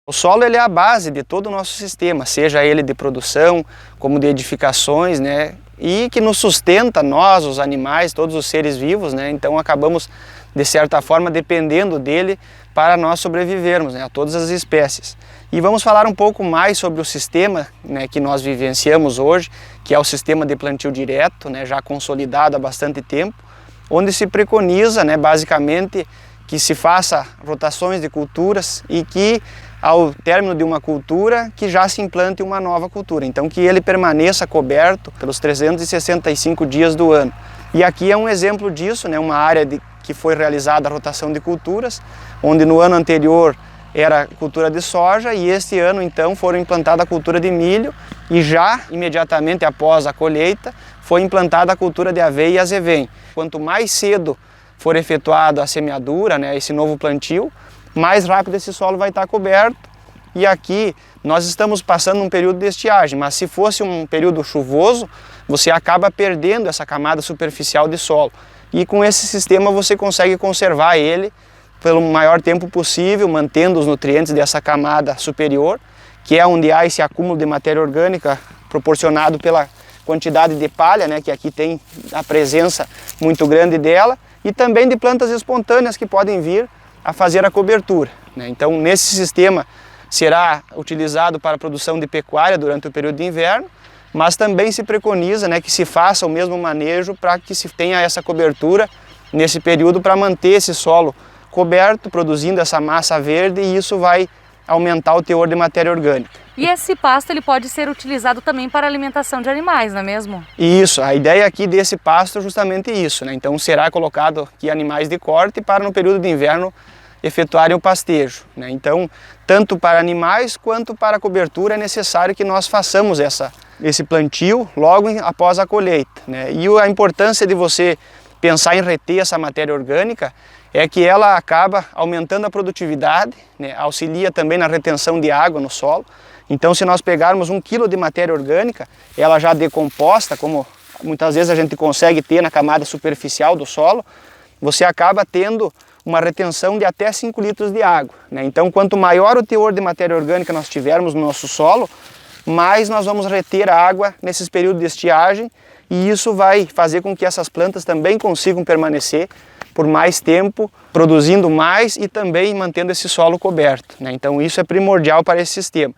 O solo ele é a base de todo o nosso sistema, seja ele de produção, como de edificações, né? E que nos sustenta, nós, os animais, todos os seres vivos, né? Então acabamos, de certa forma, dependendo dele para nós sobrevivermos, né? A todas as espécies. E vamos falar um pouco mais sobre o sistema, né, que nós vivenciamos hoje, que é o sistema de plantio direto, né, já consolidado há bastante tempo, onde se preconiza, né, basicamente, que se faça rotações de culturas e que ao término de uma cultura que já se implante uma nova cultura, então que ele permaneça coberto pelos 365 dias do ano. E aqui é um exemplo disso, né, uma área que foi realizada a rotação de culturas, onde no ano anterior era cultura de soja e este ano então foram implantada a cultura de milho e já imediatamente após a colheita foi implantada a cultura de aveia e azevém. Quanto mais cedo for efetuada a semeadura, né, esse novo plantio, mais rápido esse solo vai estar coberto. E aqui nós estamos passando um período de estiagem, mas se fosse um período chuvoso, você acaba perdendo essa camada superficial de solo. E com esse sistema você consegue conservar ele pelo maior tempo possível, mantendo os nutrientes dessa camada superior, que é onde há esse acúmulo de matéria orgânica proporcionado pela quantidade de palha, né, que aqui tem a presença muito grande dela, e também de plantas espontâneas que podem vir a fazer a cobertura, né? Então, nesse sistema será utilizado para a produção de pecuária durante o período de inverno, mas também se preconiza, né, que se faça o mesmo manejo para que se tenha essa cobertura nesse período para manter esse solo coberto, produzindo essa massa verde, e isso vai aumentar o teor de matéria orgânica. E esse pasto ele pode ser utilizado também para alimentação de animais, não é mesmo? Isso, a ideia aqui desse pasto é justamente isso, né? Então será colocado aqui animais de corte para no período de inverno efetuarem o pastejo, né? Então, tanto para animais quanto para a cobertura é necessário que nós façamos esse plantio logo após a colheita, né? E a importância de você pensar em reter essa matéria orgânica é que ela acaba aumentando a produtividade, né? Auxilia também na retenção de água no solo. Então, se nós pegarmos 1 quilo de matéria orgânica, ela já decomposta, como muitas vezes a gente consegue ter na camada superficial do solo, você acaba tendo uma retenção de até 5 litros de água, né? Então, quanto maior o teor de matéria orgânica nós tivermos no nosso solo, mais nós vamos reter a água nesses períodos de estiagem, e isso vai fazer com que essas plantas também consigam permanecer por mais tempo, produzindo mais e também mantendo esse solo coberto, né? Então, isso é primordial para esse sistema.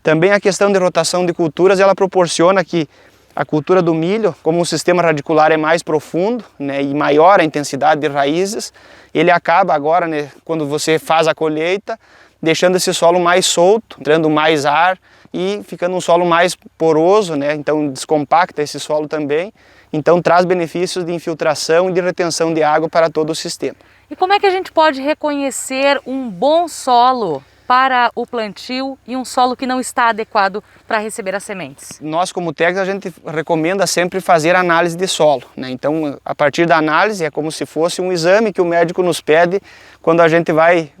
Também a questão de rotação de culturas, ela proporciona que a cultura do milho, como o sistema radicular é mais profundo, né, e maior a intensidade de raízes, ele acaba agora, né, quando você faz a colheita, deixando esse solo mais solto, entrando mais ar e ficando um solo mais poroso, né, então descompacta esse solo também, então traz benefícios de infiltração e de retenção de água para todo o sistema. E como é que a gente pode reconhecer um bom solo para o plantio e um solo que não está adequado para receber as sementes? Nós, como técnicos, a gente recomenda sempre fazer análise de solo, né? Então, a partir da análise, é como se fosse um exame que o médico nos pede quando a gente vai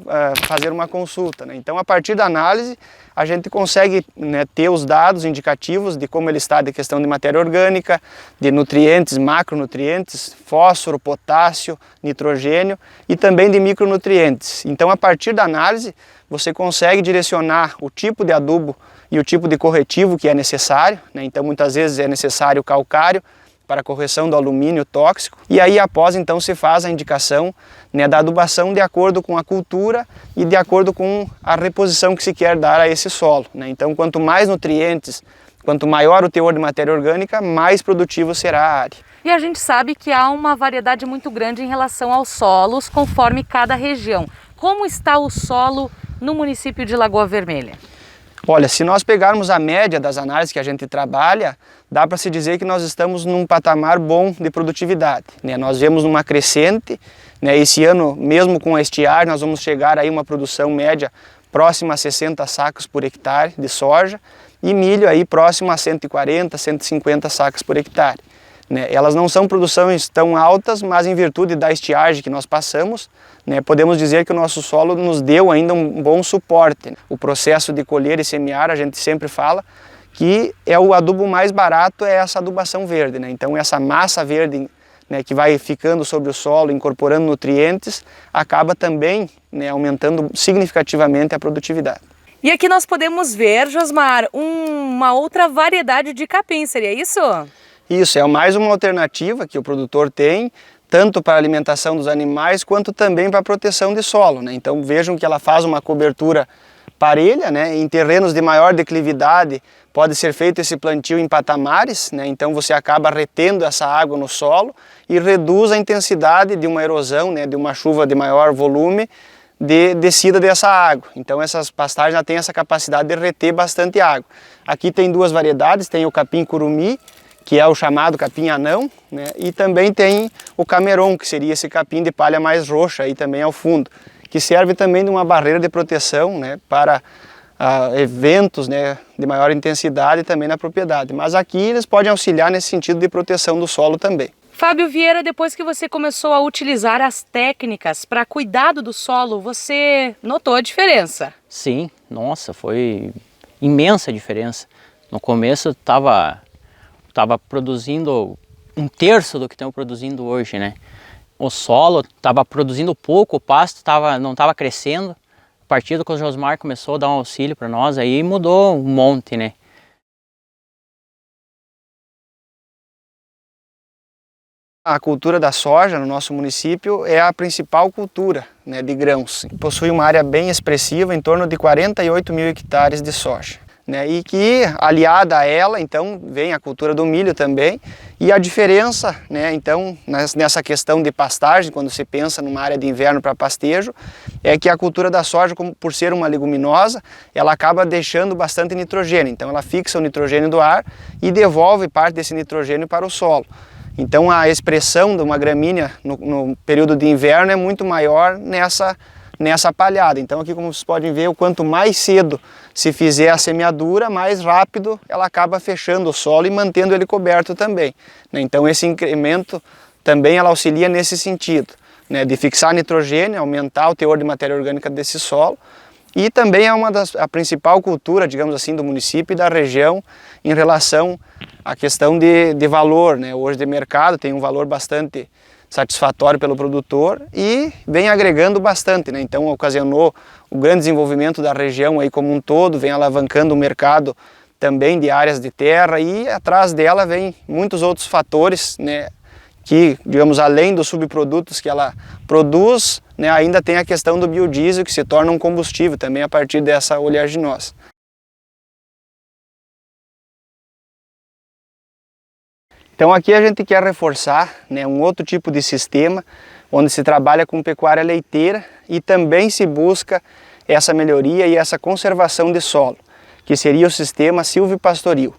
fazer uma consulta, né? Então, a partir da análise, a gente consegue, né, ter os dados indicativos de como ele está de questão de matéria orgânica, de nutrientes, macronutrientes, fósforo, potássio, nitrogênio e também de micronutrientes. Então, a partir da análise, você consegue direcionar o tipo de adubo e o tipo de corretivo que é necessário, né? Então, muitas vezes é necessário calcário para a correção do alumínio tóxico, e aí após então se faz a indicação, né, da adubação de acordo com a cultura e de acordo com a reposição que se quer dar a esse solo, né? Então, quanto mais nutrientes, quanto maior o teor de matéria orgânica, mais produtivo será a área. E a gente sabe que há uma variedade muito grande em relação aos solos, conforme cada região. Como está o solo no município de Lagoa Vermelha? Olha, se nós pegarmos a média das análises que a gente trabalha, dá para se dizer que nós estamos num patamar bom de produtividade, né? Nós vemos uma crescente, né? Esse ano, mesmo com a estiagem, nós vamos chegar aí uma produção média próxima a 60 sacos por hectare de soja e milho aí próximo a 140, 150 sacos por hectare, né? Elas não são produções tão altas, mas em virtude da estiagem que nós passamos, né, podemos dizer que o nosso solo nos deu ainda um bom suporte, né? O processo de colher e semear, a gente sempre fala que é o adubo mais barato, é essa adubação verde, né? Então essa massa verde, né, que vai ficando sobre o solo, incorporando nutrientes, acaba também, né, aumentando significativamente a produtividade. E aqui nós podemos ver, Josmar, uma outra variedade de capim, seria isso? Isso, é mais uma alternativa que o produtor tem, tanto para a alimentação dos animais, quanto também para a proteção de solo, né? Então vejam que ela faz uma cobertura parelha, né? Em terrenos de maior declividade pode ser feito esse plantio em patamares, né? Então você acaba retendo essa água no solo e reduz a intensidade de uma erosão, né? De uma chuva de maior volume, de descida dessa água. Então essas pastagens já têm essa capacidade de reter bastante água. Aqui tem duas variedades, tem o capim curumi, que é o chamado capim anão, né? E também tem o cameron, que seria esse capim de palha mais roxa aí também ao fundo, que serve também de uma barreira de proteção, né? Para eventos, né? De maior intensidade também na propriedade. Mas aqui eles podem auxiliar nesse sentido de proteção do solo também. Fábio Vieira, depois que você começou a utilizar as técnicas para cuidado do solo, você notou a diferença? Sim, nossa, foi imensa a diferença. No começo estava produzindo 1/3 do que estão produzindo hoje, né? O solo estava produzindo pouco, o pasto não estava crescendo. A partir do que o Josmar começou a dar um auxílio para nós, aí mudou um monte, né? A cultura da soja no nosso município é a principal cultura, né, de grãos. Possui uma área bem expressiva, em torno de 48 mil hectares de soja, né, e que, aliada a ela, então, vem a cultura do milho também. E a diferença, né, então, nessa questão de pastagem, quando se pensa numa área de inverno para pastejo, é que a cultura da soja, por ser uma leguminosa, ela acaba deixando bastante nitrogênio. Então ela fixa o nitrogênio do ar e devolve parte desse nitrogênio para o solo. Então a expressão de uma gramínea no período de inverno é muito maior nessa palhada. Então aqui, como vocês podem ver, o quanto mais cedo se fizer a semeadura, mais rápido ela acaba fechando o solo e mantendo ele coberto também, né? Então esse incremento também ela auxilia nesse sentido, né, de fixar nitrogênio, aumentar o teor de matéria orgânica desse solo. E também é a principal cultura, digamos assim, do município e da região em relação à questão de valor, né? Hoje de mercado tem um valor bastante satisfatório pelo produtor e vem agregando bastante, né? Então ocasionou o grande desenvolvimento da região aí como um todo, vem alavancando o mercado também de áreas de terra e atrás dela vem muitos outros fatores, né? Que, digamos, além dos subprodutos que ela produz, né, ainda tem a questão do biodiesel, que se torna um combustível também a partir dessa oleaginosa. Então aqui a gente quer reforçar, né, um outro tipo de sistema, onde se trabalha com pecuária leiteira e também se busca essa melhoria e essa conservação de solo, que seria o sistema silvopastoril.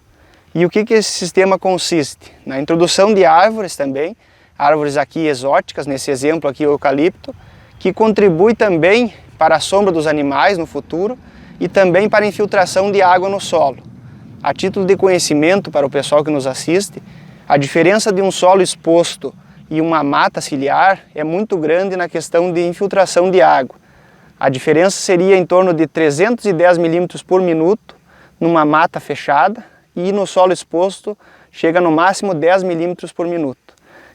E o que esse sistema consiste? Na introdução de árvores também, árvores aqui exóticas, nesse exemplo aqui o eucalipto, que contribui também para a sombra dos animais no futuro e também para a infiltração de água no solo. A título de conhecimento para o pessoal que nos assiste, a diferença de um solo exposto e uma mata ciliar é muito grande na questão de infiltração de água. A diferença seria em torno de 310 milímetros por minuto numa mata fechada, e no solo exposto chega no máximo 10 milímetros por minuto.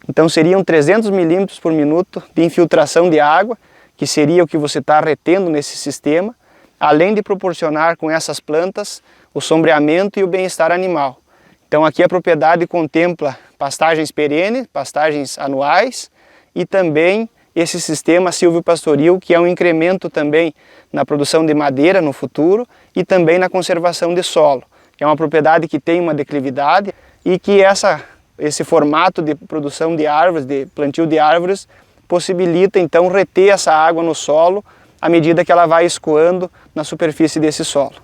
Então seriam 300 milímetros por minuto de infiltração de água, que seria o que você está retendo nesse sistema, além de proporcionar com essas plantas o sombreamento e o bem-estar animal. Então aqui a propriedade contempla pastagens perenes, pastagens anuais e também esse sistema silvopastoril, que é um incremento também na produção de madeira no futuro e também na conservação de solo. É uma propriedade que tem uma declividade e que esse formato de produção de árvores, de plantio de árvores, possibilita então reter essa água no solo à medida que ela vai escoando na superfície desse solo.